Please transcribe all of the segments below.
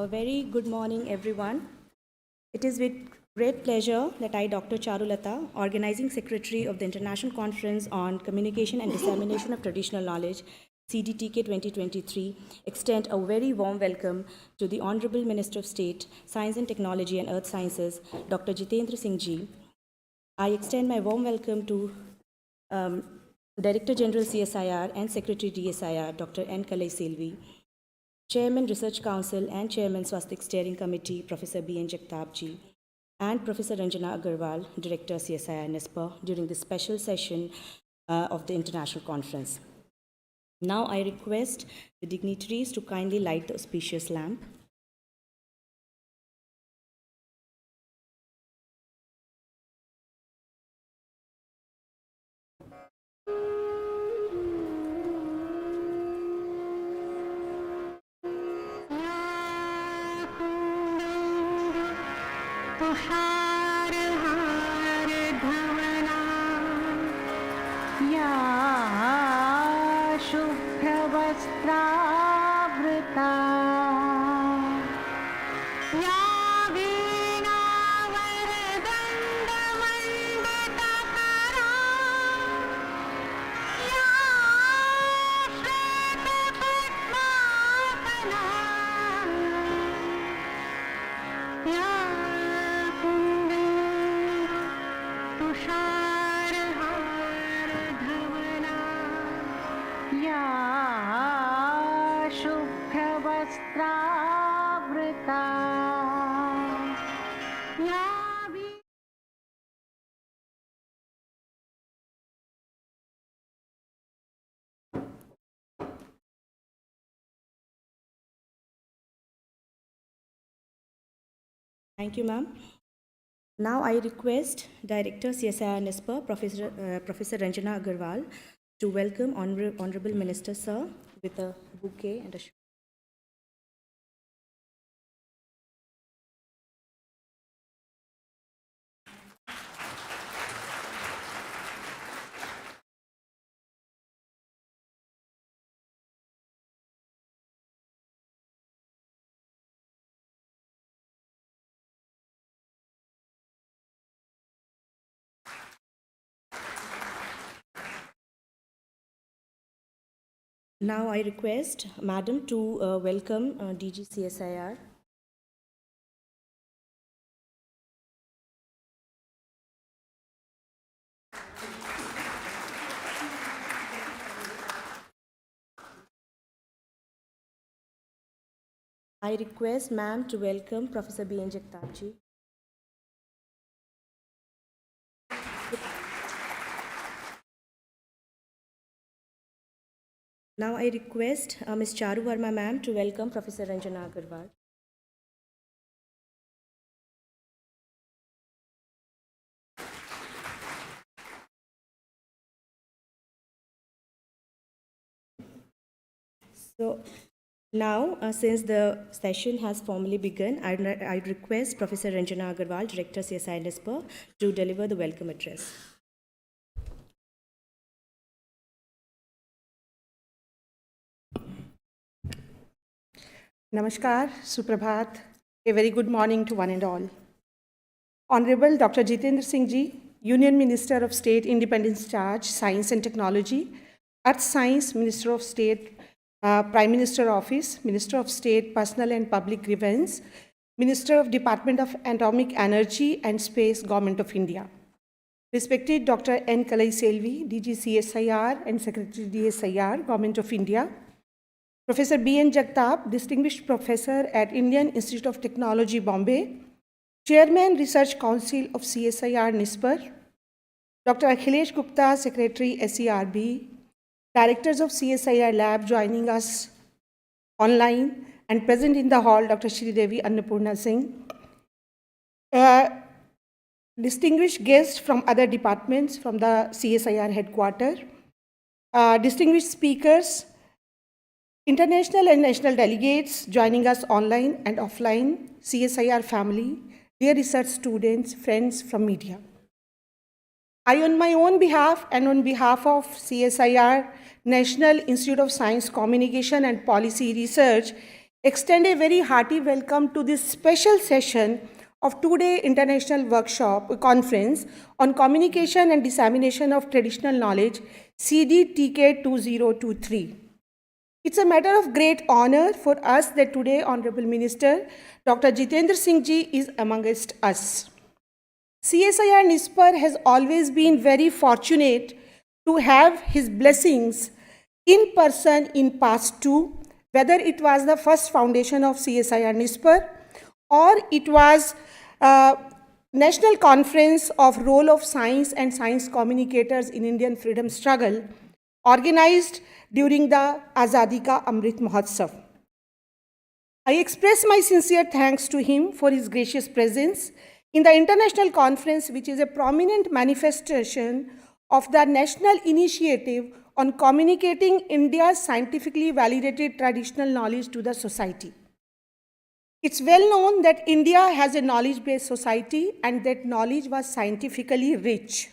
A very good morning, everyone. It is with great pleasure that I, Dr. Charulata, Organizing Secretary of the International Conference on Communication and Dissemination of Traditional Knowledge, CDTK-2023, extend a very warm welcome to the Honorable Minister of State, Science and Technology and Earth Sciences, Dr. Jitendra Singh ji. I extend my warm welcome to Director General CSIR and Secretary DSIR, Dr. N. Kalai-Selvi, Chairman Research Council and Chairman Swastik Steering Committee, Professor B.N. Jagtap ji, and Professor Ranjana Agarwal, Director CSIR-NIScPR, during this special session of the International Conference. Now I request the dignitaries to kindly light the auspicious lamp. Thank you, ma'am. Now I request Director CSIR-NIScPR, Professor Ranjana Agarwal, to welcome Honorable Minister Sir with a bouquet and a Now I request Madam to welcome DG CSIR. I request Ma'am to welcome Professor B.N. Jagtap ji. Now I request Ms. Charu Verma Ma'am to welcome Professor Ranjana Agarwal. So now, since the session has formally begun, I request Professor Ranjana Agarwal, Director CSIR-NIScPR, to deliver the welcome address. Namaskar, Suprabhat, a very good morning to one and all. Honorable Dr. Jitendra Singh ji, Union Minister of State, Independence Charge, Science and Technology, Earth Science, Minister of State, Prime Minister Office, Minister of State, Personal and Public Grievance, Minister of Department of Atomic Energy and Space, Government of India. Respected Dr. N. Kalai-Selvi, DG CSIR and Secretary DSIR, Government of India. Professor B.N. Jagtap, Distinguished Professor at Indian Institute of Technology, Bombay, Chairman, Research Council of CSIR-NIScPR, Dr. Akhilesh Gupta, Secretary, SERB, Directors of CSIR Lab joining us online, and present in the hall, Dr. Sridevi Annapurna Singh, distinguished guests from other departments from the CSIR headquarters, distinguished speakers, international and national delegates joining us online and offline, CSIR family, dear research students, friends from media. I, on my own behalf and on behalf of CSIR, National Institute of Science, Communication and Policy Research, extend a very hearty welcome to this special session of two-day international conference on communication and dissemination of traditional knowledge, CDTK-2023. It's a matter of great honor for us that today Honorable Minister Dr. Jitendra Singh ji is amongst us. CSIR-NIScPR has always been very fortunate to have his blessings in person in past too, whether it was the first foundation of CSIR-NIScPR or it was National Conference of Role of Science and Science Communicators in Indian Freedom Struggle, organized during the Azadi Ka Amrit Mahotsav. I express my sincere thanks to him for his gracious presence in the international conference, which is a prominent manifestation of the national initiative on communicating India's scientifically validated traditional knowledge to the society. It's well known that India has a knowledge-based society and that knowledge was scientifically rich.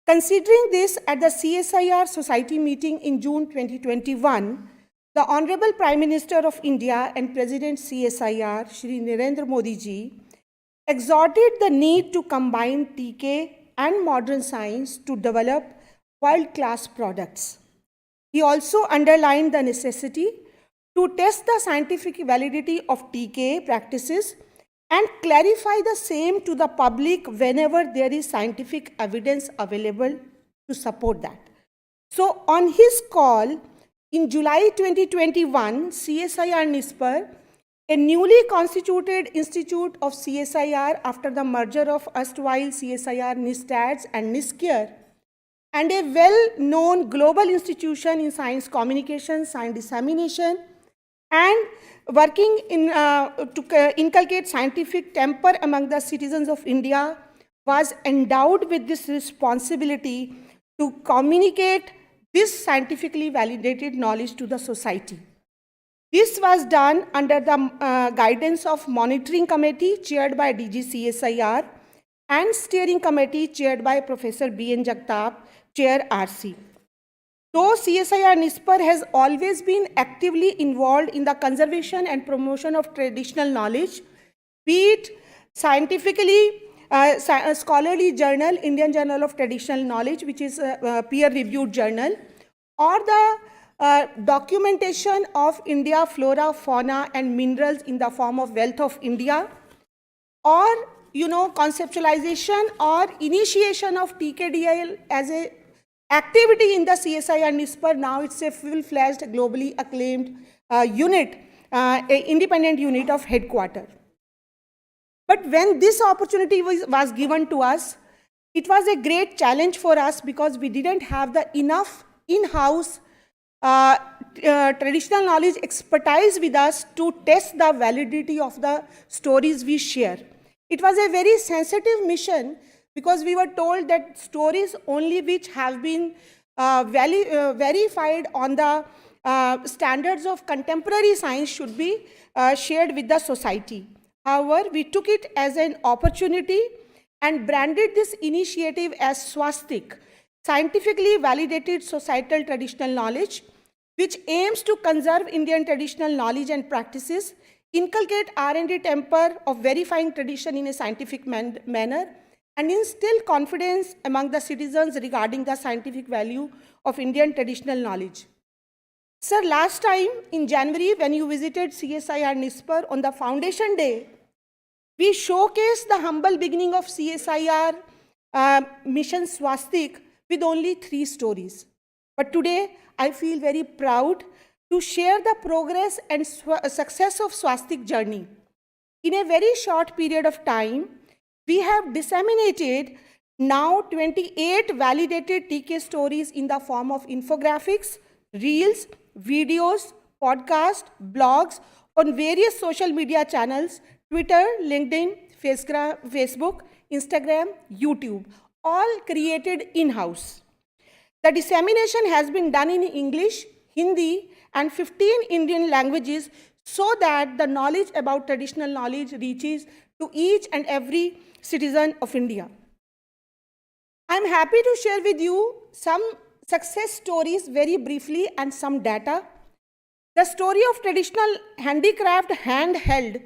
Considering this, at the CSIR Society meeting in June 2021, the Honorable Prime Minister of India and President CSIR, Shri Narendra Modi ji, exhorted the need to combine TK and modern science to develop world-class products. He also underlined the necessity to test the scientific validity of TK practices and clarify the same to the public whenever there is scientific evidence available to support that. So on his call, in July 2021, CSIR-NIScPR, a newly constituted institute of CSIR after the merger of erstwhile CSIR-NIStats and NIScPR, and a well-known global institution in science communication, science dissemination, and working to inculcate scientific temper among the citizens of India, was endowed with this responsibility to communicate this scientifically validated knowledge to the society. This was done under the guidance of Monitoring Committee chaired by DG CSIR and Steering Committee chaired by Professor B.N. Jagtap, Chair RC. Though CSIR-NIScPR has always been actively involved in the conservation and promotion of traditional knowledge, be it scientifically, a scholarly journal, Indian Journal of Traditional Knowledge, which is a peer-reviewed journal, or the documentation of India flora, fauna, and minerals in the form of Wealth of India, or conceptualization or initiation of TKDL as a activity in the CSIR-NIScPR. Now it's a full-fledged, globally acclaimed unit, an independent unit of headquarters. But when this opportunity was given to us, it was a great challenge for us because we didn't have the enough in-house traditional knowledge expertise with us to test the validity of the stories we share. It was a very sensitive mission because we were told that stories only which have been verified on the standards of contemporary science should be shared with the society. However, we took it as an opportunity and branded this initiative as Swastik, scientifically validated societal traditional knowledge, which aims to conserve Indian traditional knowledge and practices, inculcate R&D temper of verifying tradition in a scientific manner, and instill confidence among the citizens regarding the scientific value of Indian traditional knowledge. Sir, last time in January when you visited CSIR-NIScPR on the Foundation Day, we showcased the humble beginning of CSIR mission Swastik with only 3 stories. But today, I feel very proud to share the progress and success of Swastik journey. In a very short period of time, we have disseminated now 28 validated TK stories in the form of infographics, reels, videos, podcasts, blogs on various social media channels, Twitter, LinkedIn, Facebook, Instagram, YouTube, all created in-house. The dissemination has been done in English, Hindi, and 15 Indian languages so that the knowledge about traditional knowledge reaches to each and every citizen of India. I'm happy to share with you some success stories very briefly and some data. The story of traditional handicraft handheld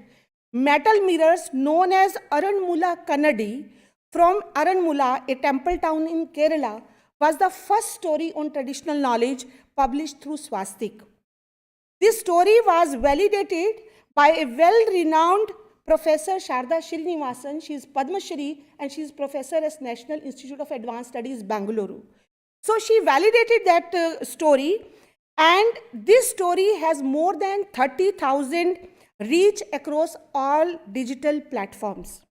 metal mirrors known as Aranmula Kannadi from Aranmula, a temple town in Kerala, was the first story on traditional knowledge published through Swastik. This story was validated by a well-renowned Professor Sharda Srinivasan. She is Padma Shri and she is professor at National Institute of Advanced Studies, Bangalore. So she validated that story, and this story has more than 30,000 reach across all digital platforms.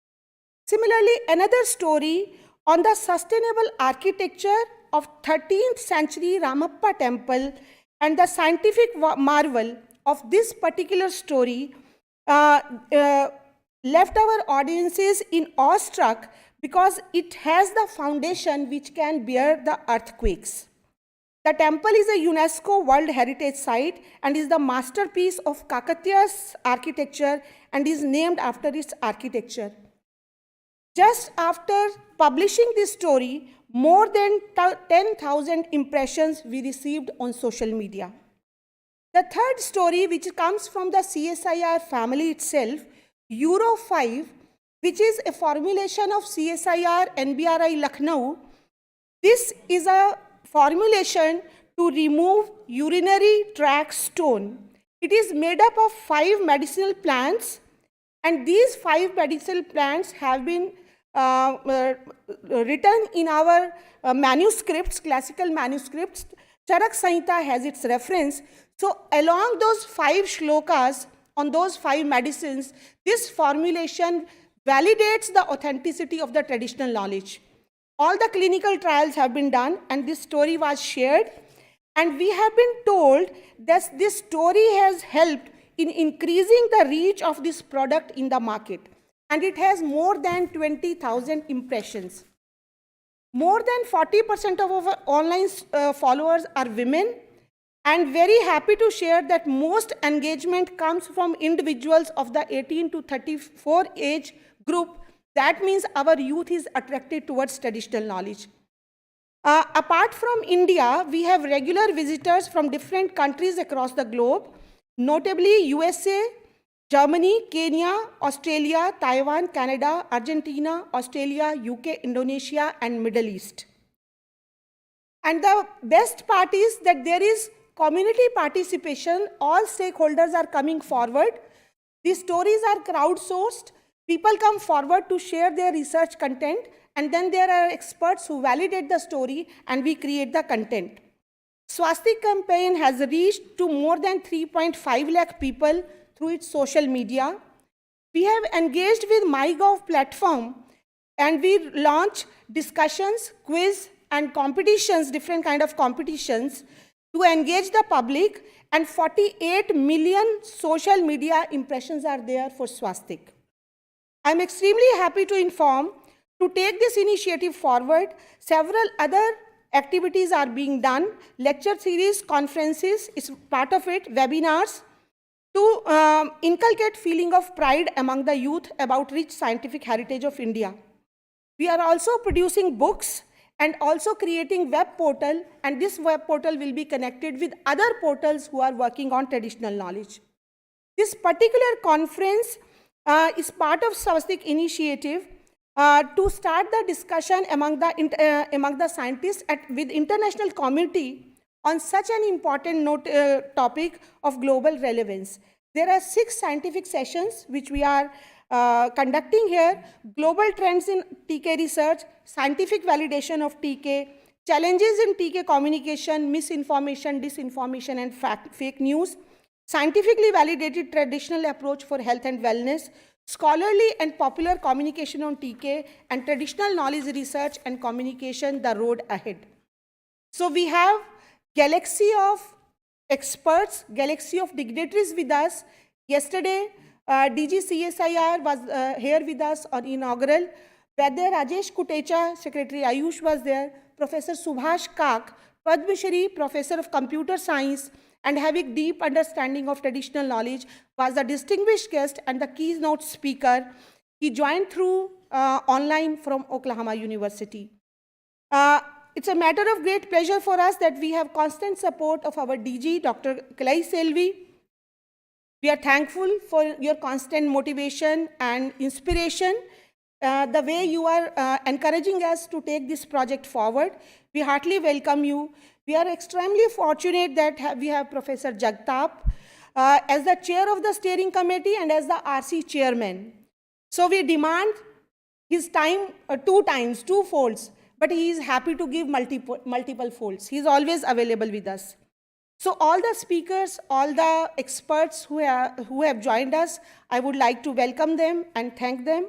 Similarly, another story on the sustainable architecture of 13th century Ramappa temple and the scientific marvel of this particular story left our audiences in awestruck because it has the foundation which can bear the earthquakes. The temple is a UNESCO World Heritage Site and is the masterpiece of Kakatiya's architecture and is named after its architecture. Just after publishing this story, more than 10,000 impressions we received on social media. The third story, which comes from the CSIR family itself, Euro 5, which is a formulation of CSIR-NBRI Lucknow. This is a formulation to remove urinary tract stone. It is made up of 5 medicinal plants, and these 5 medicinal plants have been written in our manuscripts, classical manuscripts. Charak Samhita has its reference. So along those 5 shlokas on those 5 medicines, this formulation validates the authenticity of the traditional knowledge. All the clinical trials have been done and this story was shared, and we have been told that this story has helped in increasing the reach of this product in the market, and it has more than 20,000 impressions. More than 40% of our online followers are women, and very happy to share that most engagement comes from individuals of the 18 to 34 age group. That means our youth is attracted towards traditional knowledge. Apart from India, we have regular visitors from different countries across the globe, notably USA, Germany, Kenya, Australia, Taiwan, Canada, Argentina, Australia, UK, Indonesia, and Middle East. And the best part is that there is community participation. All stakeholders are coming forward. These stories are crowdsourced. People come forward to share their research content, and then there are experts who validate the story and we create the content. Swastik campaign has reached to more than 3.5 lakh people through its social media. We have engaged with MyGov platform and we launch discussions, quiz and competitions, different kind of competitions to engage the public, and 48 million social media impressions are there for Swastik. I am extremely happy to inform, to take this initiative forward, several other activities are being done. Lecture series, conferences is part of it, webinars, to inculcate feeling of pride among the youth about rich scientific heritage of India. We are also producing books and also creating web portal, and this web portal will be connected with other portals who are working on traditional knowledge. This particular conference is part of Swastik initiative to start the discussion among the scientists with international community on such an important topic of global relevance. There are 6 scientific sessions which we are conducting here: global trends in TK research, scientific validation of TK, challenges in TK communication, misinformation, disinformation, and fake news, scientifically validated traditional approach for health and wellness, scholarly and popular communication on TK, and traditional knowledge research and communication, the road ahead. So we have galaxy of experts, galaxy of dignitaries with us. Yesterday, DG CSIR was here with us on inaugural. Vaidya Rajesh Kutecha, Secretary Ayush was there. Professor Subhash Kak, Padma Shri, Professor of Computer Science, and having deep understanding of traditional knowledge, was a distinguished guest and the keynote speaker. He joined through online from Oklahoma University. It's a matter of great pleasure for us that we have constant support of our DG, Dr. Kalai Selvi. We are thankful for your constant motivation and inspiration, the way you are encouraging us to take this project forward. We heartily welcome you. We are extremely fortunate that we have Professor Jagtap as the chair of the steering committee and as the RC chairman. So we demand his time two folds, but he is happy to give multiple folds. He is always available with us. So all the speakers, all the experts who have joined us, I would like to welcome them and thank them.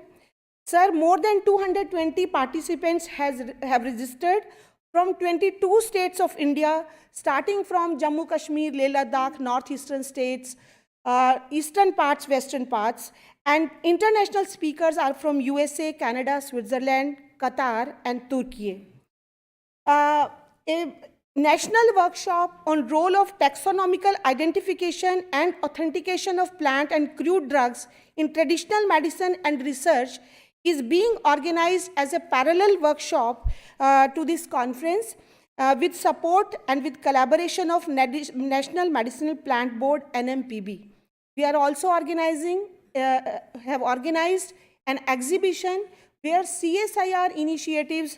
Sir, more than 220 participants have registered from 22 states of India, starting from Jammu Kashmir, Leh Ladakh, northeastern states, eastern parts, western parts, and international speakers are from USA, Canada, Switzerland, Qatar, and Turkey. A national workshop on role of taxonomical identification and authentication of plant and crude drugs in traditional medicine and research is being organized as a parallel workshop to this conference with support and with collaboration of National Medicinal Plant Board, NMPB. We are also have organized an exhibition where CSIR initiatives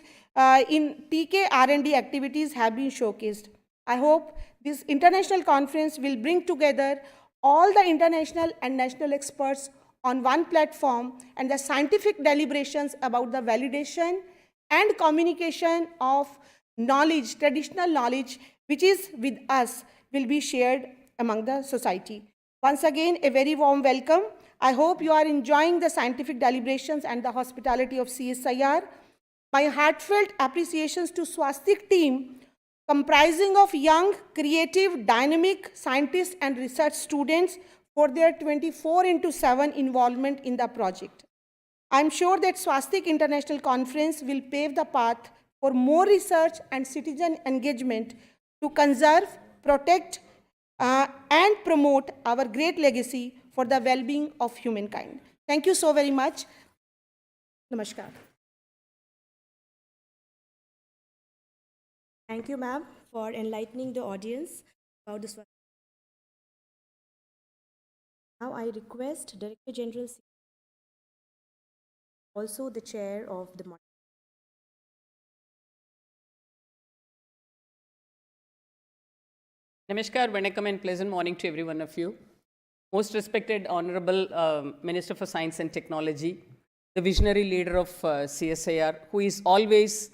in TK R&D activities have been showcased. I hope this international conference will bring together all the international and national experts on one platform, and the scientific deliberations about the validation and communication of knowledge, traditional knowledge, which is with us, will be shared among the society. Once again, a very warm welcome. I hope you are enjoying the scientific deliberations and the hospitality of CSIR. My heartfelt appreciations to Swastik team, comprising of young, creative, dynamic scientists and research students for their 24/7 involvement in the project. I'm sure that Swastik International Conference will pave the path for more research and citizen engagement to conserve, protect, and promote our great legacy for the well-being of humankind. Thank you so very much. Namaskar. Thank you, ma'am, for enlightening the audience about this. Now I request Director General, also the chair of the model. Namaskar, Vanakkam, and pleasant morning to every one of you. Most respected Honorable Minister for Science and Technology, the visionary leader of CSIR, who is always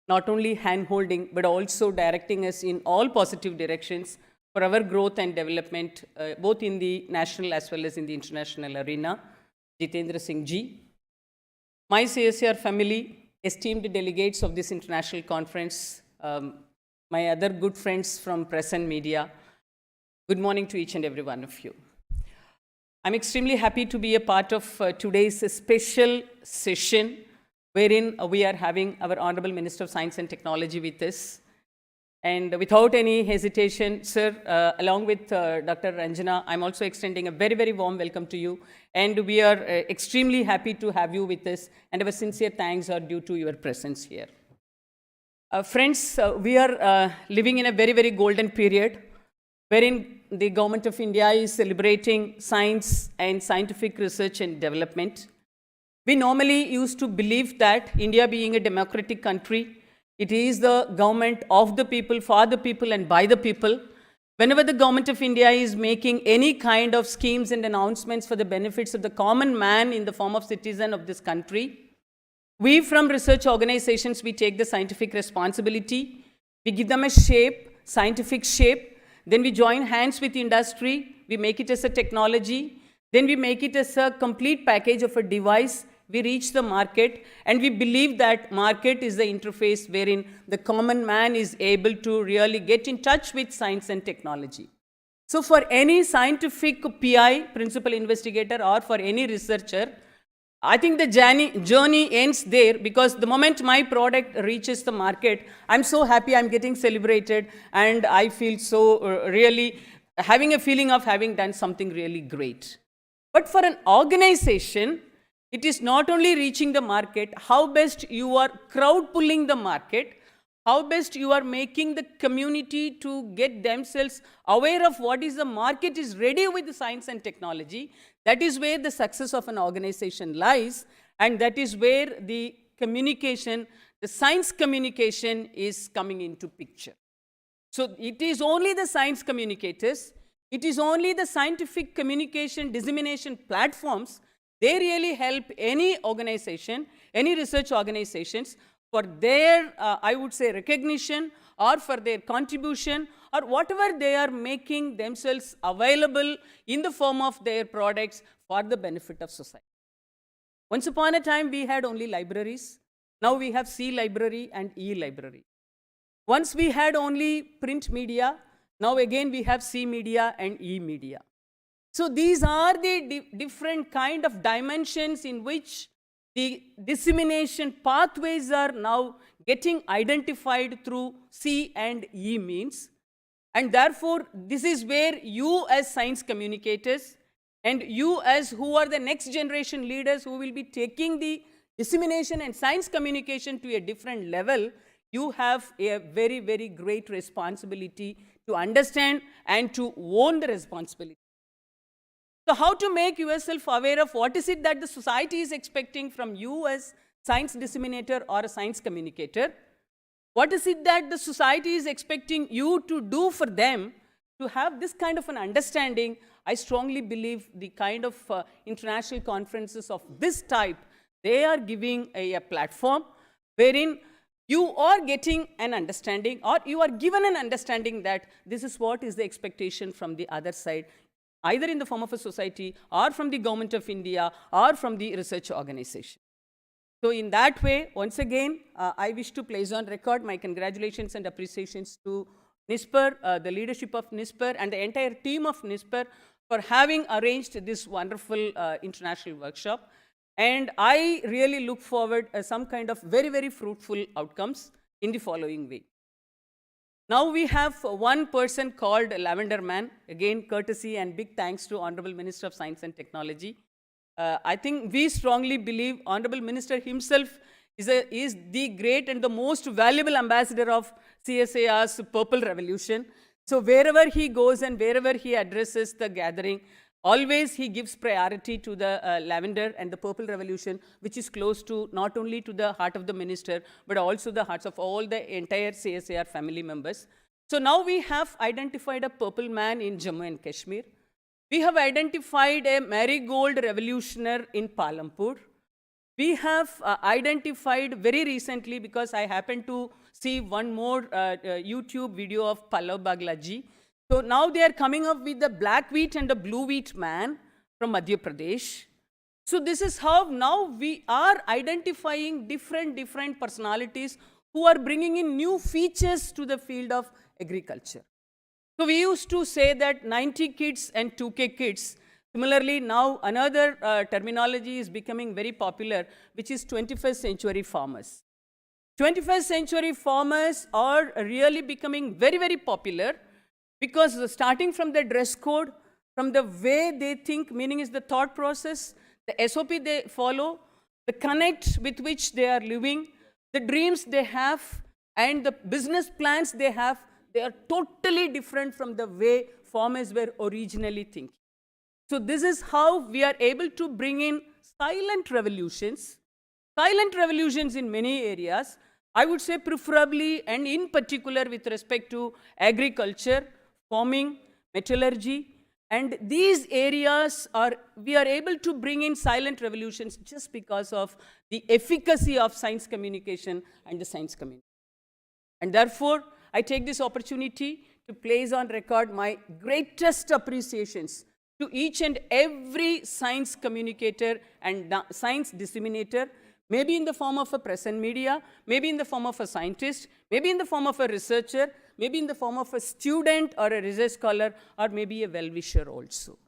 not only hand-holding but also directing us in all positive directions for our growth and development, both in the national as well as in the international arena, Jitendra Singh ji. My CSIR family, esteemed delegates of this international conference, my other good friends from press and media, good morning to each and every one of you. I'm extremely happy to be a part of today's special session wherein we are having our Honorable Minister of Science and Technology with us. And without any hesitation, sir, along with Dr. Ranjana, I'm also extending a very, very warm welcome to you. And we are extremely happy to have you with us. And our sincere thanks are due to your presence here. Friends, we are living in a very, very golden period wherein the Government of India is celebrating science and scientific research and development. We normally used to believe that India being a democratic country, it is the government of the people, for the people, and by the people. Whenever the Government of India is making any kind of schemes and announcements for the benefits of the common man in the form of citizen of this country, we from research organizations, we take the scientific responsibility, we give them a shape, scientific shape, then we join hands with industry, we make it as a technology, then we make it as a complete package of a device, we reach the market, and we believe that market is the interface wherein the common man is able to really get in touch with science and technology. So for any scientific PI, principal investigator, or for any researcher, I think the journey ends there, because the moment my product reaches the market, I'm so happy, I'm getting celebrated, and I feel so really having a feeling of having done something really great. But for an organization, it is not only reaching the market, how best you are crowd pulling the market, how best you are making the community to get themselves aware of what is the market is ready with the science and technology. That is where the success of an organization lies, and that is where the communication, the science communication is coming into picture. So it is only the science communicators, it is only the scientific communication dissemination platforms, they really help any organization, any research organizations for their, I would say, recognition or for their contribution or whatever they are making themselves available in the form of their products for the benefit of society. Once upon a time, we had only libraries. Now we have C library and E library. Once we had only print media. Now again we have C media and E media. So these are the different kind of dimensions in which the dissemination pathways are now getting identified through C and E means. And therefore, this is where you as science communicators and you as who are the next generation leaders who will be taking the dissemination and science communication to a different level, you have a very, very great responsibility to understand and to own the responsibility. So how to make yourself aware of what is it that the society is expecting from you as science disseminator or a science communicator? What is it that the society is expecting you to do for them? To have this kind of an understanding, I strongly believe the kind of international conferences of this type, they are giving a platform wherein you are getting an understanding or you are given an understanding that this is what is the expectation from the other side, either in the form of a society or from the government of India or from the research organization. So in that way, once again, I wish to place on record my congratulations and appreciations to NISPR, the leadership of NISPR and the entire team of NISPR for having arranged this wonderful international workshop. And I really look forward some kind of very, very fruitful outcomes in the following way. Now we have one person called Lavender Man. Again, courtesy and big thanks to Honorable Minister of Science and Technology. I think we strongly believe Honorable Minister himself is the great and the most valuable ambassador of CSIR's Purple Revolution. So wherever he goes and wherever he addresses the gathering, always he gives priority to the lavender and the purple revolution, which is close to not only to the heart of the minister, but also the hearts of all the entire CSIR family members. So now we have identified a purple man in Jammu and Kashmir. We have identified a marigold revolutioner in Palampur. We have identified very recently, because I happened to see one more YouTube video of Pallav Baglaji. So now they are coming up with the black wheat and the blue wheat man from Madhya Pradesh. So this is how now we are identifying different personalities who are bringing in new features to the field of agriculture. So we used to say that 90 kids and 2K kids. Similarly, now another terminology is becoming very popular, which is 21st century farmers. 21st century farmers are really becoming very, very popular, because starting from the dress code, from the way they think, meaning is the thought process, the SOP they follow, the connect with which they are living, the dreams they have, and the business plans they have, they are totally different from the way farmers were originally thinking. So this is how we are able to bring in silent revolutions in many areas. I would say preferably and in particular with respect to agriculture, farming, metallurgy, and these areas we are able to bring in silent revolutions just because of the efficacy of science communication and the science community. And therefore, I take this opportunity to place on record my greatest appreciations to each and every science communicator and science disseminator, maybe in the form of a press and media, maybe in the form of a scientist, maybe in the form of a researcher, maybe in the form of a student or a research scholar, or maybe a well-wisher also.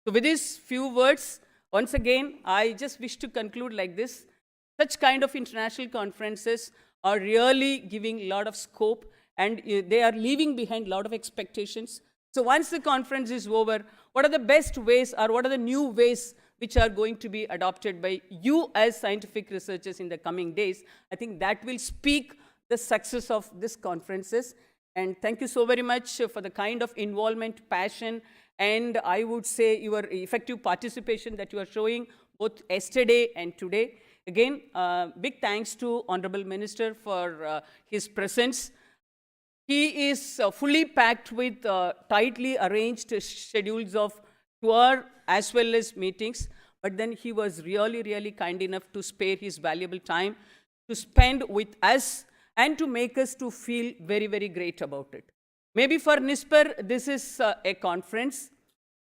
So with these few words, once again, I just wish to conclude like this. Such kind of international conferences are really giving a lot of scope, and they are leaving behind a lot of expectations. So once the conference is over, what are the best ways or what are the new ways which are going to be adopted by you as scientific researchers in the coming days? I think that will speak the success of this conferences. And thank you so very much for the kind of involvement, passion, and I would say your effective participation that you are showing both yesterday and today. Again, big thanks to Honorable Minister for his presence. He is fully packed with tightly arranged schedules of tour as well as meetings, but then he was really, really kind enough to spare his valuable time to spend with us and to make us to feel very, very great about it. Maybe for NISPR, this is a conference.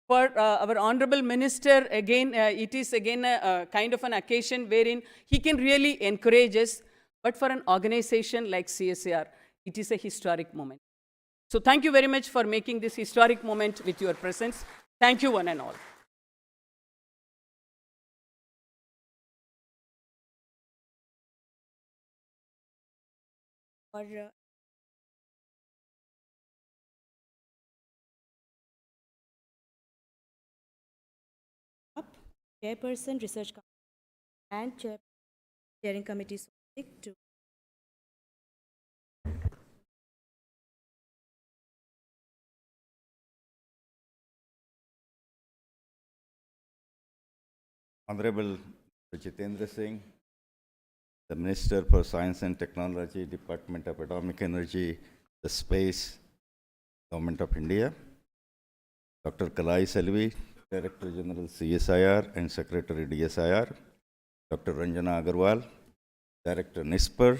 For our Honorable Minister, again, it is again a kind of an occasion wherein he can really encourage us. But for an organization like CSIR, it is a historic moment. So thank you very much for making this historic moment with your presence. Thank you one and all. For Chairperson, Research Council, and Chairing Committee to Honorable Jitendra Singh, the Minister for Science and Technology, Department of Atomic Energy, the Space, Government of India, Dr. Kalai Selvi, Director General CSIR and Secretary DSIR, Dr. Ranjana Agarwal, Director NISPR,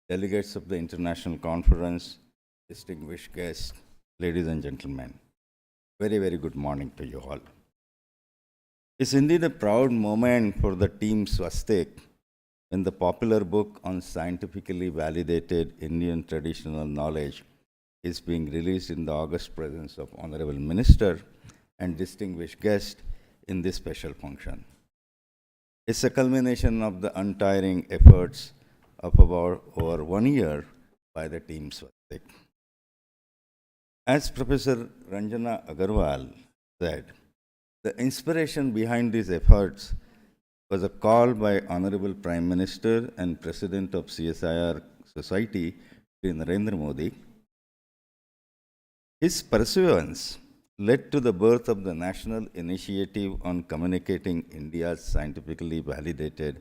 delegates of the International Conference, distinguished guests, ladies and gentlemen, very, very good morning to you all. It's indeed a proud moment for the team Swastik when the popular book on scientifically validated Indian traditional knowledge is being released in the august presence of Honorable Minister and distinguished guest in this special function. It's a culmination of the untiring efforts of about over 1 year by the team Swastik. As Professor Ranjana Agarwal said, the inspiration behind these efforts was a call by Honorable Prime Minister and President of CSIR Society, Shri Narendra Modi. His pursuance led to the birth of the National Initiative on Communicating India's Scientifically Validated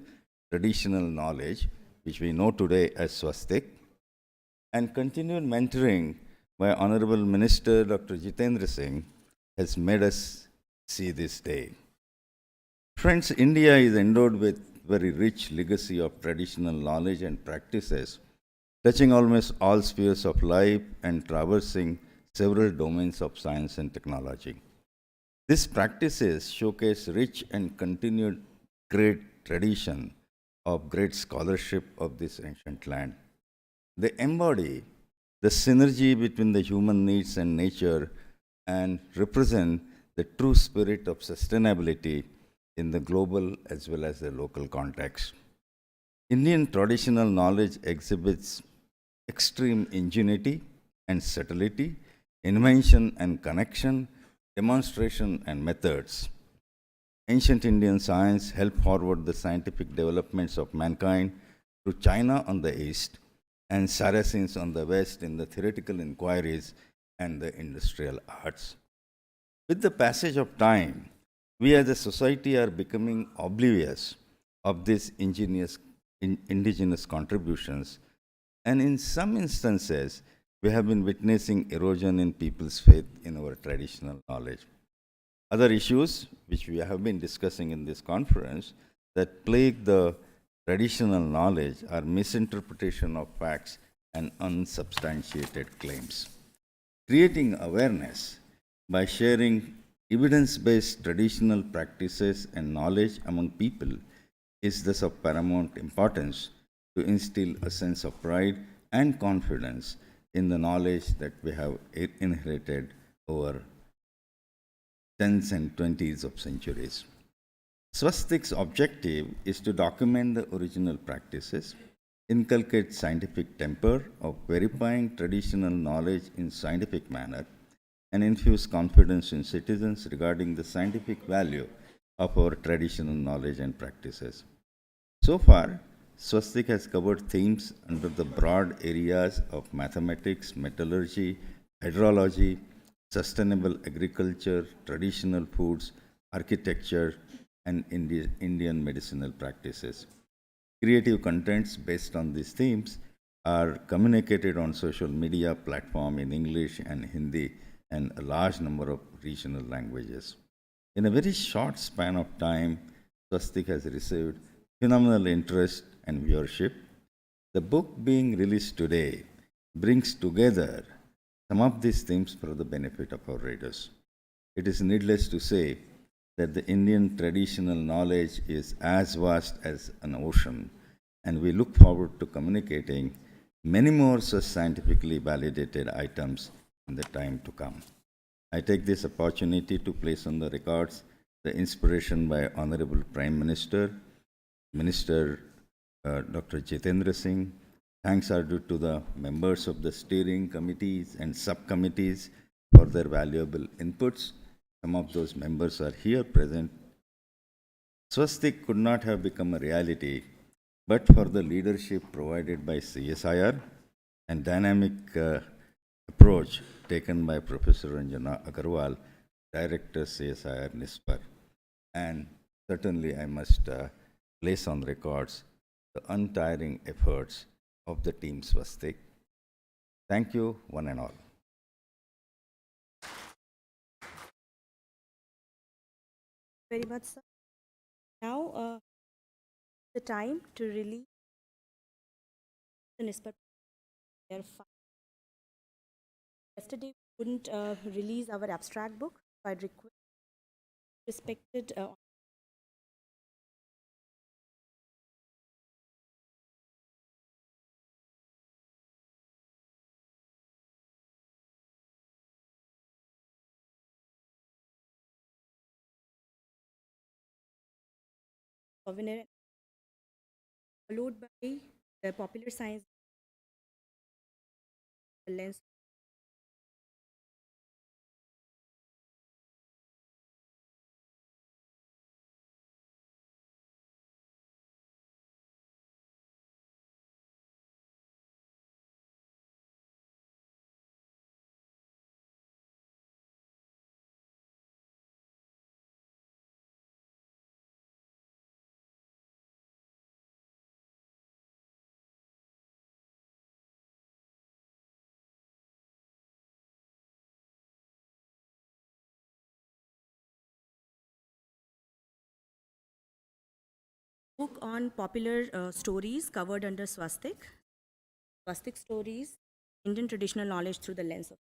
Traditional Knowledge, which we know today as Swastik, and continued mentoring by Honorable Minister Dr. Jitendra Singh has made us see this day. Friends, India is endowed with very rich legacy of traditional knowledge and practices, touching almost all spheres of life and traversing several domains of science and technology. These practices showcase rich and continued great tradition of great scholarship of this ancient land. They embody the synergy between the human needs and nature and represent the true spirit of sustainability in the global as well as the local context. Indian traditional knowledge exhibits extreme ingenuity and subtlety, invention and connection, demonstration and methods. Ancient Indian science helped forward the scientific developments of mankind through China on the east and Saracens on the west in the theoretical inquiries and the industrial arts. With the passage of time, we as a society are becoming oblivious of these indigenous contributions, and in some instances, we have been witnessing erosion in people's faith in our traditional knowledge. Other issues, which we have been discussing in this conference, that plague the traditional knowledge are misinterpretation of facts and unsubstantiated claims. Creating awareness by sharing evidence-based traditional practices and knowledge among people is thus of paramount importance to instill a sense of pride and confidence in the knowledge that we have inherited over tens and 20s of centuries. Swastik's objective is to document the original practices, inculcate scientific temper of verifying traditional knowledge in scientific manner, and infuse confidence in citizens regarding the scientific value of our traditional knowledge and practices. So far, Swastik has covered themes under the broad areas of mathematics, metallurgy, hydrology, sustainable agriculture, traditional foods, architecture, and Indian medicinal practices. Creative contents based on these themes are communicated on social media platform in English and Hindi and a large number of regional languages. In a very short span of time, Swastik has received phenomenal interest and viewership. The book being released today brings together some of these themes for the benefit of our readers. It is needless to say that the Indian traditional knowledge is as vast as an ocean, and we look forward to communicating many more such scientifically validated items in the time to come. I take this opportunity to place on the records the inspiration by Honorable Prime Minister, Dr. Jitendra Singh. Thanks are due to the members of the steering committees and subcommittees for their valuable inputs. Some of those members are here present. Swastik could not have become a reality but for the leadership provided by CSIR and dynamic approach taken by Professor Ranjana Agarwal, Director CSIR-NIScPR. And certainly I must place on records the untiring efforts of the team Swastik. Thank you, one and all. Very much, sir. Now, the time to release the NISpR. Yesterday, we couldn't release our abstract book, so I'd request respected souvenir followed by the popular science lens. Book on popular stories covered under Swastik. Swastik stories, Indian traditional knowledge through the lens of.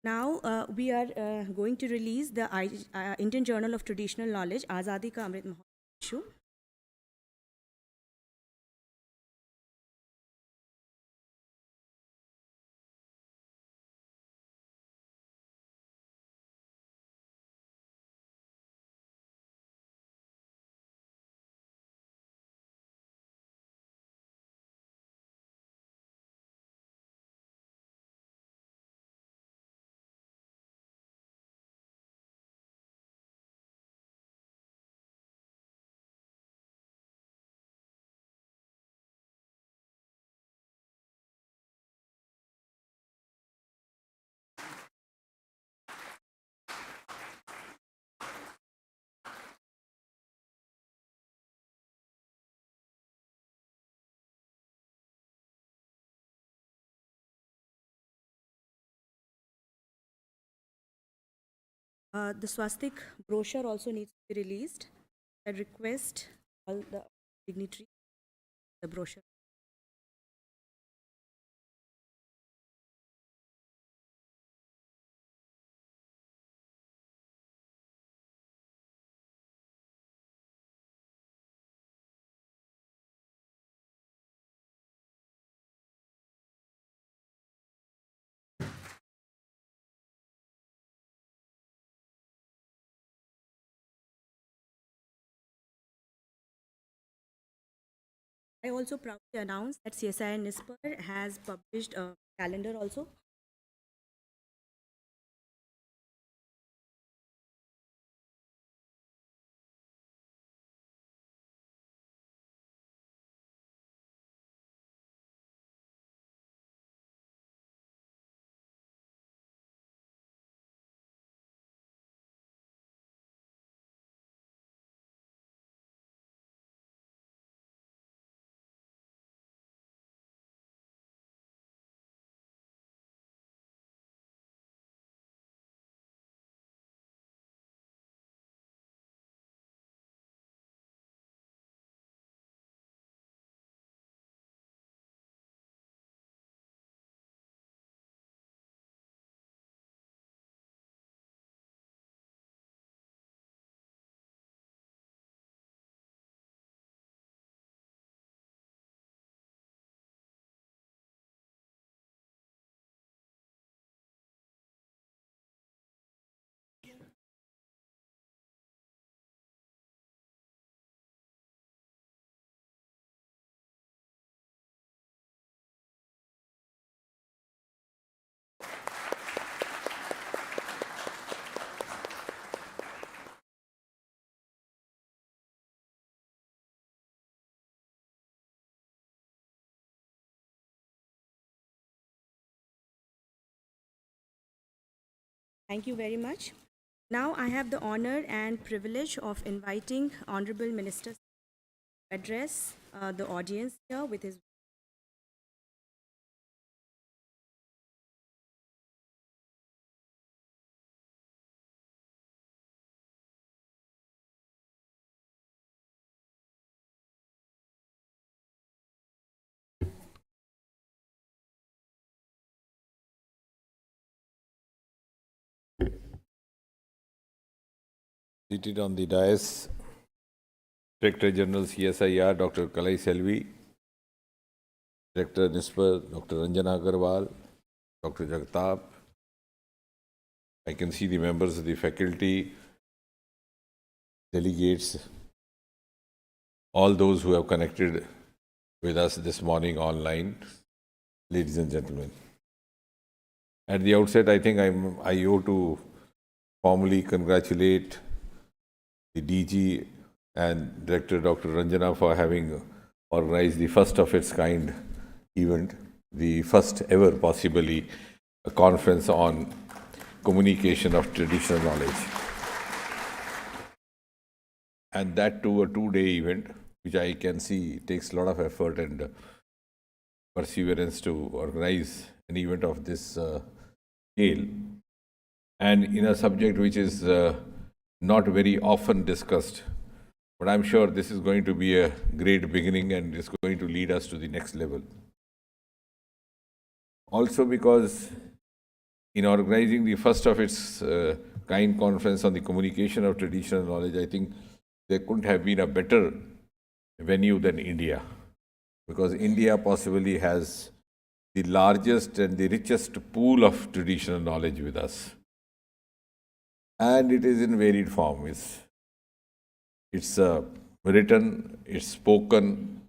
Now, we are going to release the Indian Journal of Traditional Knowledge, Azadi Ka Amrit Mahotsav issue. The swastik brochure also needs to be released. I request all the dignitaries the brochure. I also proudly announce that CSIR-NIScPR has published a calendar also. Thank you very much. Now I have the honor and privilege of inviting Honorable Minister to address the audience here with his. Seated on the dais, Director General CSIR, Dr. Kalai Selvi, Director NISPR, Dr. Ranjana Agarwal, Dr. Jagtap. I can see the members of the faculty, delegates, all those who have connected with us this morning online, ladies and gentlemen. At the outset, I think I owe to formally congratulate the DG and Director Dr. Ranjana for having organized the first of its kind event, the first ever possibly a conference on communication of traditional knowledge. And that too a 2-day event, which I can see takes a lot of effort and perseverance to organize an event of this scale. And in a subject which is not very often discussed, but I'm sure this is going to be a great beginning and it's going to lead us to the next level. Also because in organizing the first of its kind conference on the communication of traditional knowledge, I think there couldn't have been a better venue than India, because India possibly has the largest and the richest pool of traditional knowledge with us. And it is in varied form. It's written, it's spoken,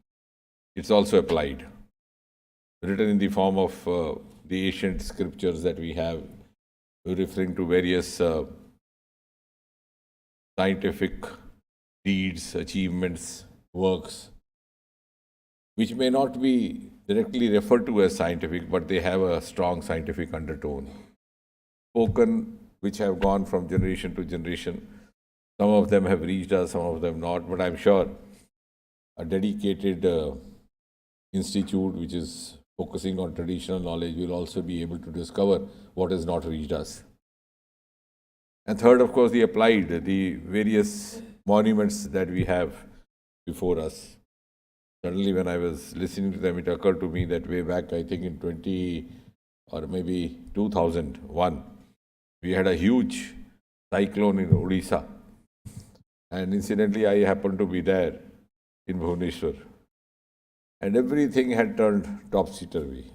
it's also applied. Written in the form of the ancient scriptures that we have, referring to various scientific deeds, achievements, works, which may not be directly referred to as scientific, but they have a strong scientific undertone. Spoken, which have gone from generation to generation. Some of them have reached us, some of them not, but I'm sure a dedicated institute which is focusing on traditional knowledge will also be able to discover what has not reached us. And third, of course, the applied, the various monuments that we have before us. Suddenly, when I was listening to them, it occurred to me that way back, I think in 20 or maybe 2001, we had a huge cyclone in Odisha. And incidentally, I happened to be there in Bhubaneswar. And everything had turned topsy-turvy.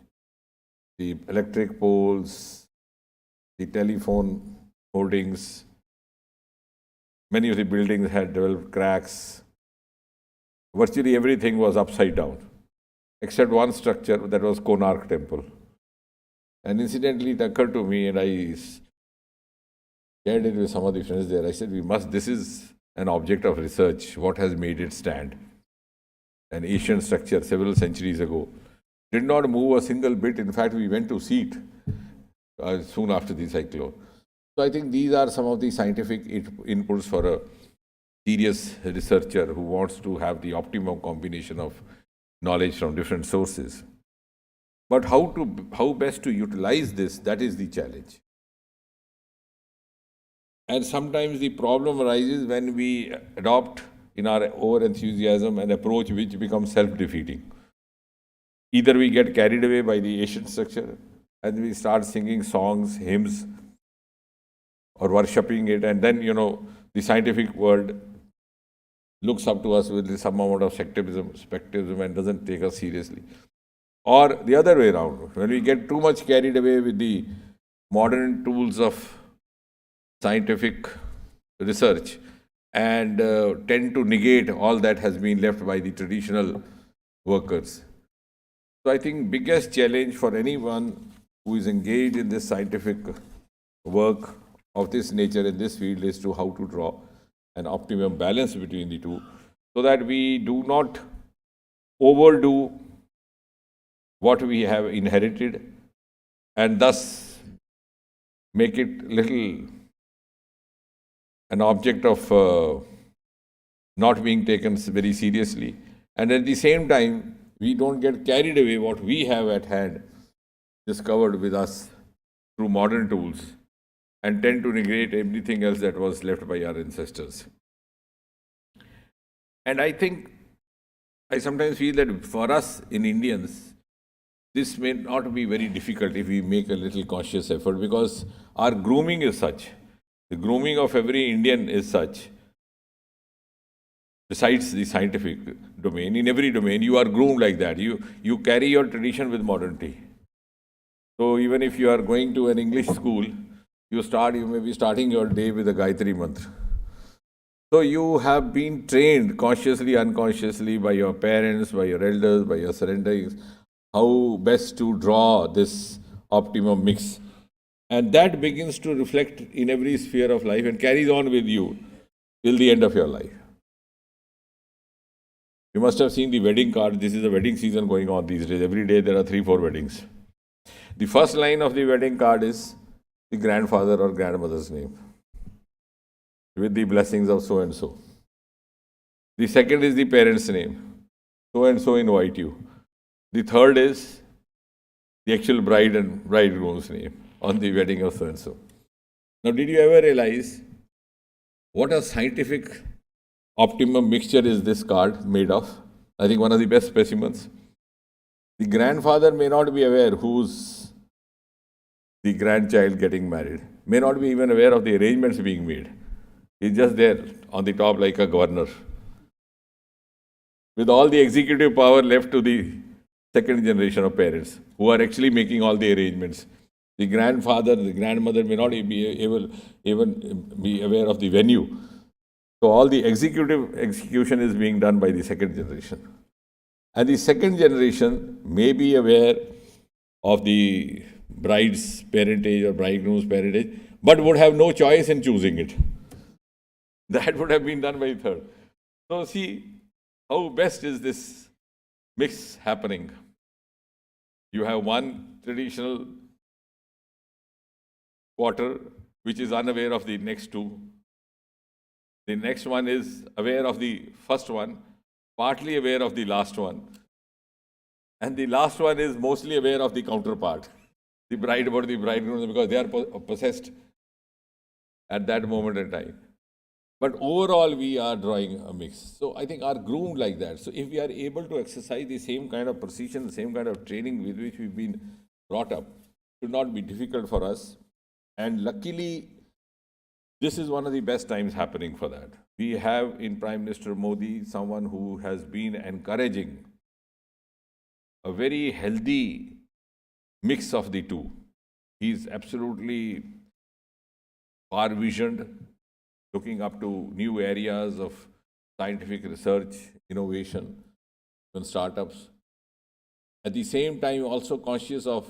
The electric poles, the telephone hoardings, many of the buildings had developed cracks. virtually everything was upside down, except one structure, that was Konark Temple. And incidentally, it occurred to me, and I shared it with some of the friends there. I said, this is an object of research. What has made it stand? An ancient structure several centuries ago. Did not move a single bit. In fact, we went to see it soon after the cyclone. So I think these are some of the scientific inputs for a serious researcher who wants to have the optimum combination of knowledge from different sources. But how best to utilize this, that is the challenge. And sometimes the problem arises when we adopt in our over-enthusiasm an approach which becomes self-defeating. Either we get carried away by the ancient structure and we start singing songs, hymns, or worshipping it, and then, the scientific world looks up to us with some amount of skepticism and doesn't take us seriously. Or the other way around, when we get too much carried away with the modern tools of scientific research and tend to negate all that has been left by the traditional workers. So I think biggest challenge for anyone who is engaged in this scientific work of this nature in this field is to how to draw an optimum balance between the two, so that we do not overdo what we have inherited and thus make it little an object of not being taken very seriously. And at the same time, we don't get carried away what we have at hand discovered with us through modern tools and tend to negate everything else that was left by our ancestors. And I sometimes feel that for us in Indians, this may not be very difficult if we make a little conscious effort, because our grooming is such. The grooming of every Indian is such. Besides the scientific domain, in every domain, you are groomed like that. You carry your tradition with modernity. So even if you are going to an English school, you may be starting your day with a Gayatri Mantra. So you have been trained consciously, unconsciously by your parents, by your elders, by your surroundings, how best to draw this optimum mix. And that begins to reflect in every sphere of life and carries on with you till the end of your life. You must have seen the wedding card. This is the wedding season going on these days. Every day there are 3-4 weddings. The first line of the wedding card is the grandfather or grandmother's name, with the blessings of so and so. The second is the parent's name. So and so invite you. The third is the actual bride and bridegroom's name on the wedding of so and so. Now, did you ever realize what a scientific optimum mixture is this card made of? I think one of the best specimens. The grandfather may not be aware who's the grandchild getting married, may not be even aware of the arrangements being made. He's just there on the top like a governor, with all the executive power left to the second generation of parents who are actually making all the arrangements. The grandfather, the grandmother may not be able even be aware of the venue. So all the execution is being done by the second generation. And the second generation may be aware of the bride's parentage or bridegroom's parentage, but would have no choice in choosing it. That would have been done by the third. So see, how best is this mix happening? You have one traditional quarter which is unaware of the next two. The next one is aware of the first one, partly aware of the last one. And the last one is mostly aware of the counterpart, the bride about the bridegroom, because they are possessed at that moment in time. But overall, we are drawing a mix. So I think are groomed like that. So if we are able to exercise the same kind of precision, the same kind of training with which we've been brought up, it should not be difficult for us. And luckily, this is one of the best times happening for that. We have in Prime Minister Modi someone who has been encouraging a very healthy mix of the two. He's absolutely far-visioned, looking up to new areas of scientific research, innovation, and startups. At the same time, also conscious of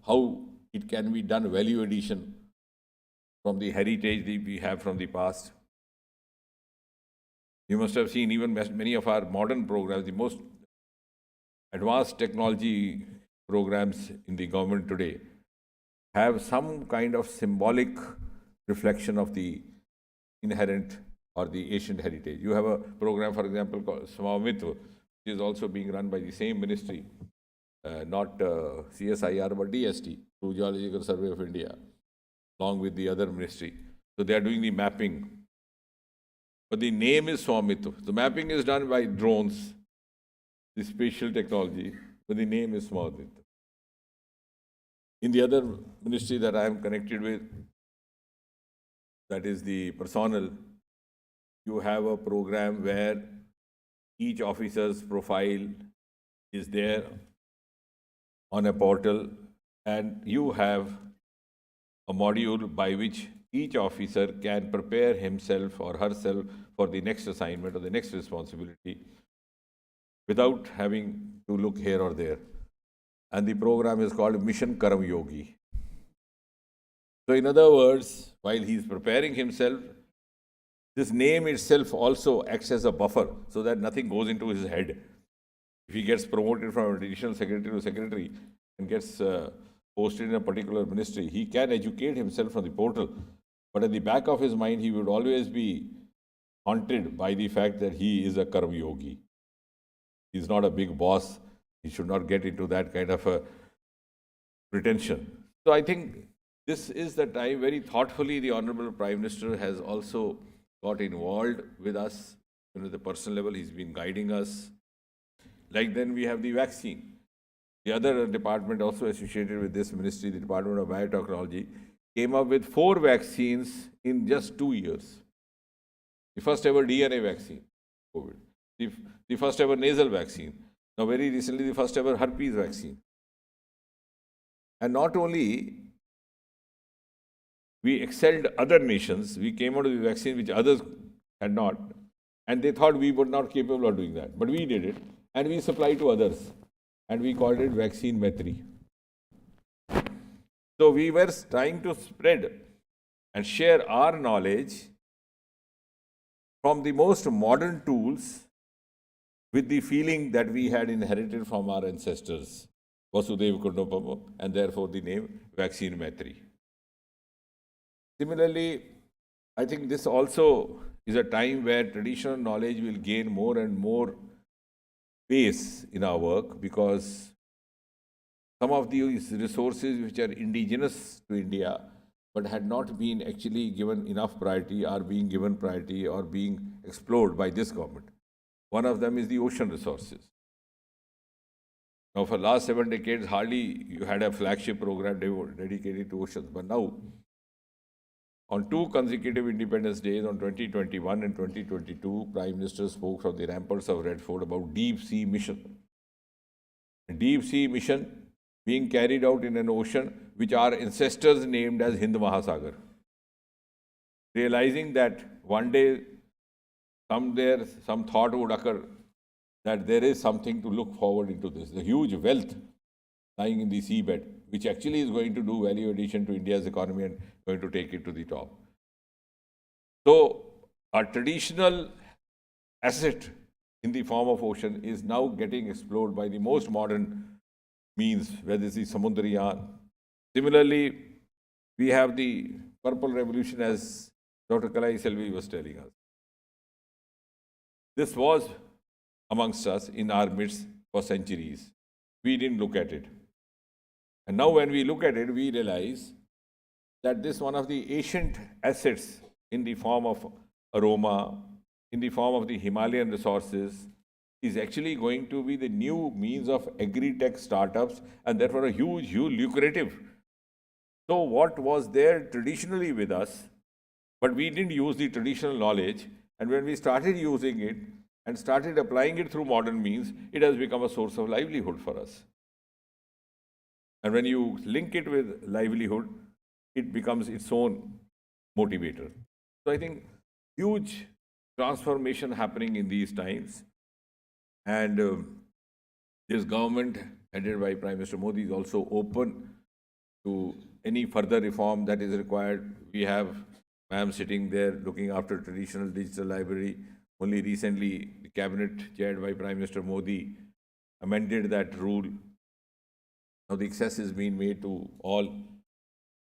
how it can be done, value addition from the heritage that we have from the past. You must have seen even many of our modern programs, the most advanced technology programs in the government today, have some kind of symbolic reflection of the inherent or the ancient heritage. You have a program, for example, called Swamiत्व, which is also being run by the same ministry, not CSIR but DST, through Geological Survey of India, along with the other ministry. So they are doing the mapping. But the name is Swamiत्व. The mapping is done by drones, the spatial technology, but the name is Swamiत्व. In the other ministry that I am connected with, that is the personnel, you have a program where each officer's profile is there on a portal, and you have a module by which each officer can prepare himself or herself for the next assignment or the next responsibility without having to look here or there. And the program is called Mission Karam Yogi. So in other words, while he is preparing himself, this name itself also acts as a buffer so that nothing goes into his head. If he gets promoted from additional secretary to secretary and gets posted in a particular ministry, he can educate himself from the portal. But at the back of his mind, he would always be haunted by the fact that he is a Karma Yogi. He's not a big boss. He should not get into that kind of a pretension. So I think this is the time, very thoughtfully, the Honorable Prime Minister has also got involved with us. At the personal level, he's been guiding us. Like then we have the vaccine. The other department also associated with this ministry, the Department of Biotechnology, came up with 4 vaccines in just 2 years. The first ever DNA vaccine, COVID. The first ever nasal vaccine. Now very recently, the first ever herpes vaccine. And not only we excelled other nations, we came out with the vaccine which others had not. And they thought we were not capable of doing that. But we did it. And we supplied to others. And we called it Vaccine Maitri. So we were trying to spread and share our knowledge from the most modern tools with the feeling that we had inherited from our ancestors, Vasudeva Kundapam, and therefore the name Vaccine Maitri. Similarly, I think this also is a time where traditional knowledge will gain more and more space in our work, because some of these resources which are indigenous to India but had not been actually given enough priority are being given priority or being explored by this government. One of them is the ocean resources. Now, for the last 7 decades, hardly you had a flagship program dedicated to oceans. But now, on 2 consecutive Independence Days, on 2021 and 2022, Prime Minister spoke from the ramparts of Red Fort about Deep Sea Mission. A Deep Sea Mission being carried out in an ocean which our ancestors named as Hind Mahasagar. Realizing that one day, some thought would occur that there is something to look forward into this. The huge wealth lying in the seabed, which actually is going to do value addition to India's economy and going to take it to the top. So, our traditional asset in the form of ocean is now getting explored by the most modern means, whether it's the Samundrayaan. Similarly, we have the Purple Revolution, as Dr. Kalai Selvi was telling us. This was amongst us, in our midst, for centuries. We didn't look at it. And now when we look at it, we realize that this is one of the ancient assets in the form of aroma, in the form of the Himalayan resources, is actually going to be the new means of agri-tech startups, and therefore a huge lucrative. So what was there traditionally with us, but we didn't use the traditional knowledge, and when we started using it and started applying it through modern means, it has become a source of livelihood for us. And when you link it with livelihood, it becomes its own motivator. So I think huge transformation happening in these times. And this government, headed by Prime Minister Modi, is also open to any further reform that is required. We have ma'am sitting there looking after traditional digital library. Only recently, the cabinet chaired by Prime Minister Modi amended that rule. Now the access is being made to all.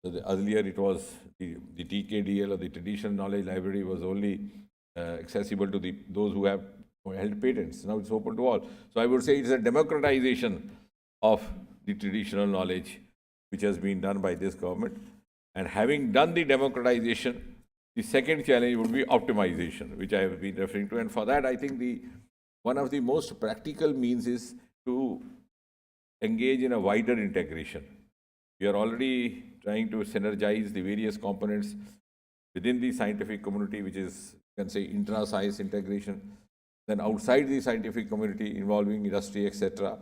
So earlier it was the TKDL, or the traditional knowledge library, was only accessible to those who have held patents. Now it's open to all. So I would say it's a democratization of the traditional knowledge which has been done by this government. And having done the democratization, the second challenge would be optimization, which I have been referring to. And for that, I think one of the most practical means is to engage in a wider integration. We are already trying to synergize the various components within the scientific community, which is, you can say, intra-science integration, then outside the scientific community involving industry, etc.,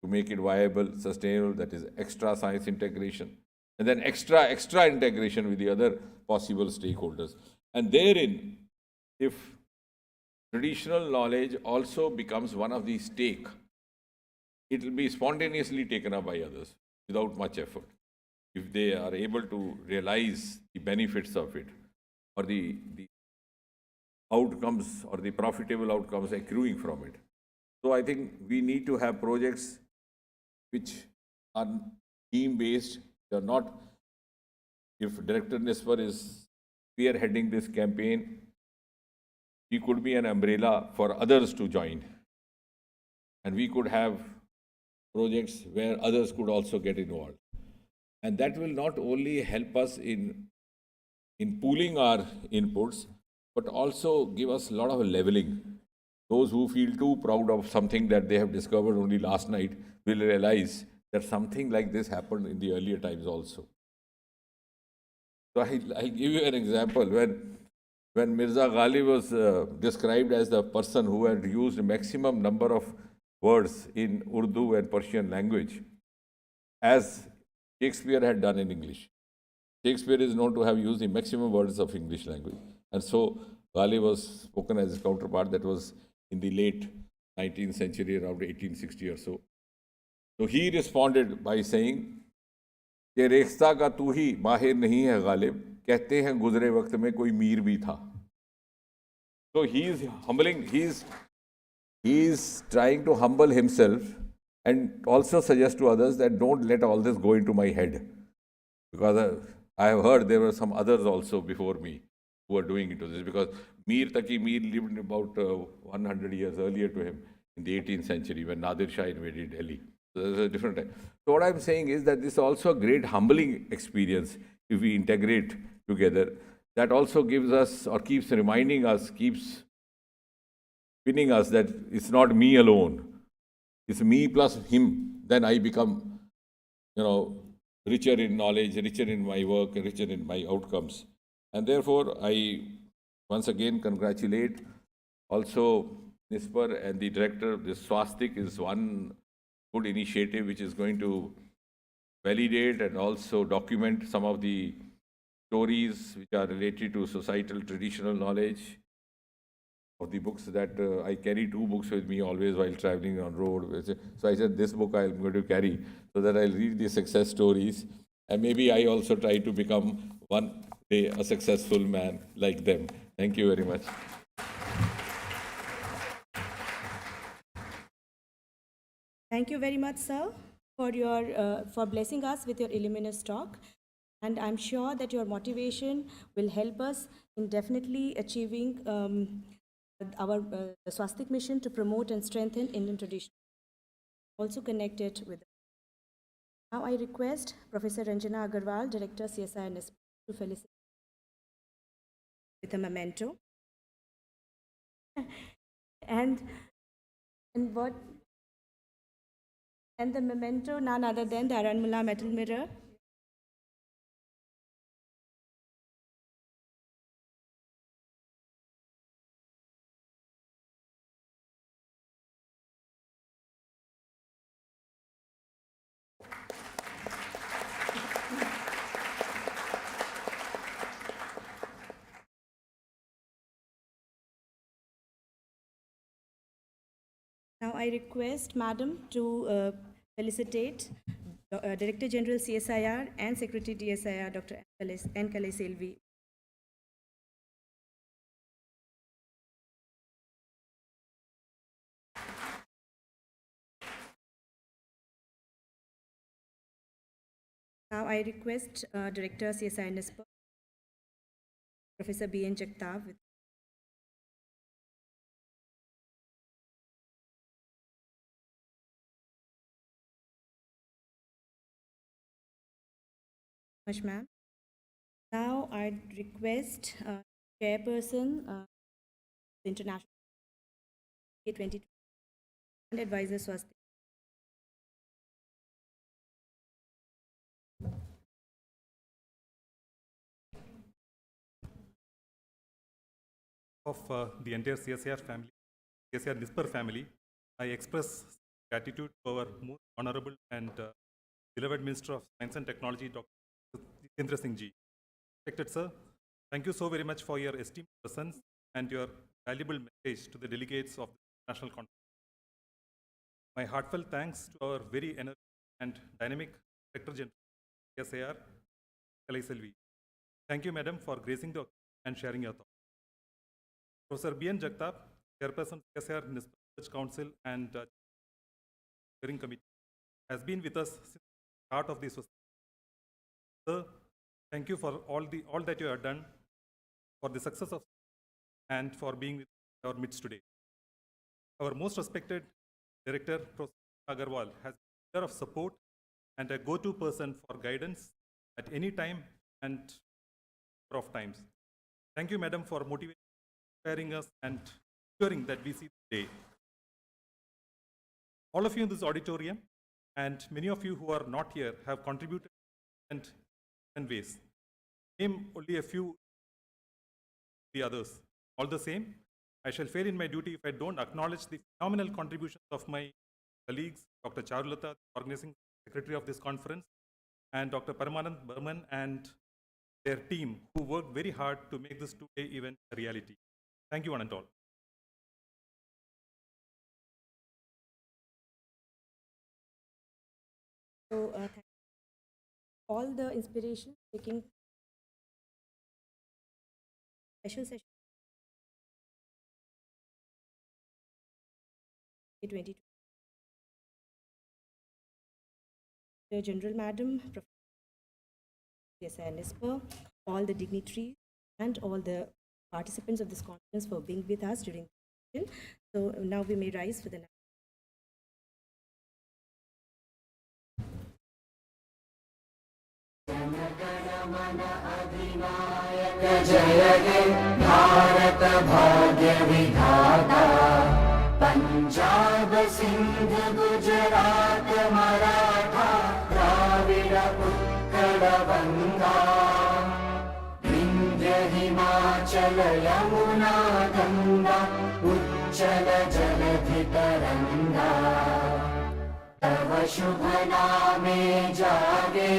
to make it viable, sustainable, that is extra-science integration, and then extra integration with the other possible stakeholders. And therein, if traditional knowledge also becomes one of the stake, it will be spontaneously taken up by others without much effort, if they are able to realize the benefits of it, or the outcomes, or the profitable outcomes accruing from it. So I think we need to have projects which are team-based. They are not, if Director NISPR is spearheading this campaign, he could be an umbrella for others to join. And we could have projects where others could also get involved. And that will not only help us in pooling our inputs, but also give us a lot of leveling. Those who feel too proud of something that they have discovered only last night will realize that something like this happened in the earlier times also. So I give you an example. When Mirza Ghalib was described as the person who had used maximum number of words in Urdu and Persian language, as Shakespeare had done in English. Shakespeare is known to have used the maximum words of English language. And so Ghalib was spoken as his counterpart. That was in the late 19th century, around 1860 or so. So he responded by saying, "Ye Rekhta का तू ही माहिर नहीं है गालिब, कहते हैं गुजरे वक्त में कोई मीर भी था." So he is humbling, he is trying to humble himself, and also suggest to others that don't let all this go into my head. Because I have heard there were some others also before me who are doing into this, because Mir Taqi Mir lived about 100 years earlier to him in the 18th century when Nadir Shah invaded Delhi. So there's a different time. So what I'm saying is that this is also a great humbling experience if we integrate together. That also gives us, or keeps reminding us, keeps pinning us that it's not me alone. It's me plus him. Then I become, richer in knowledge, richer in my work, richer in my outcomes. And therefore, I once again congratulate also NISPR and the director. This Swastik is one good initiative which is going to validate and also document some of the stories which are related to societal traditional knowledge. Of the books that I carry 2 books with me always while traveling on road. So I said, this book I'm going to carry so that I'll read the success stories, and maybe I also try to become one day a successful man like them. Thank you very much. Thank you very much, sir, for blessing us with your illuminous talk. And I'm sure that your motivation will help us in definitely achieving our Swastik mission to promote and strengthen Indian tradition, also connected with. Now I request Professor Ranjana Agarwal, Director CSIR-NIScPR, to felicitate with a memento. and the memento, none other than the Aranmula metal mirror. I request Madam to felicitate Director General CSIR and Secretary DSIR, Dr. N. Selvi. Now I request Director CSIR-NIScPR, Professor B.N. Jagtap. Much, ma'am. Now I request Chairperson the International CDTK-2023 and Advisor Swasti. Of the entire CSIR family, CSIR-NIScPR family, I express gratitude to our most honorable and beloved Minister of Science and Technology, Dr. Jitendra Singh ji. Respected sir, thank you so very much for your esteemed presence and your valuable message to the delegates of the National Conference. My heartfelt thanks to our very energetic and dynamic Secretary General, CSIR, Selvi. Thank you, Madam, for gracing the occasion and sharing your thoughts. Professor B.N. Jagtap, Chairperson CSIR-NIScPR Research Council and Steering Committee, has been with us since the start of this. Sir, thank you for all that you have done for the success of and for being with our midst today. Our most respected Director, Professor Agarwal, has been a pillar of support and a go-to person for guidance at any time and number of times. Thank you, Madam, for motivating, inspiring us and ensuring that we see the day. All of you in this auditorium and many of you who are not here have contributed in ways. Name only a few the others. All the same, I shall fail in my duty if I don't acknowledge the phenomenal contributions of my colleagues, Dr. Charulata, the organizing secretary of this conference, and Dr. Paramanand Burman and their team who worked very hard to make this two-day event a reality. Thank you one and all. So, thank you. All the inspiration taking special session 2023. The General Madam, Professor CSIR-NIScPR, all the dignitaries and all the participants of this conference for being with us during the session. So now we may rise for the next. जय हे भारत भाग्य विधाता पंजाब सिंध गुजरात मराठा द्राविड उत्कल गंगा विंध्य हिमाचल यमुना गंगा उच्चल जलधि तरंगा तव शुभ नामे जागे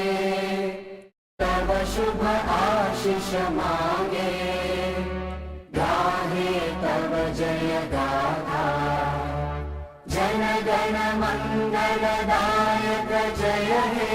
तव शुभ आशीष मांगे गाहे तव जय गाथा जन गण मंगलदायक जय हे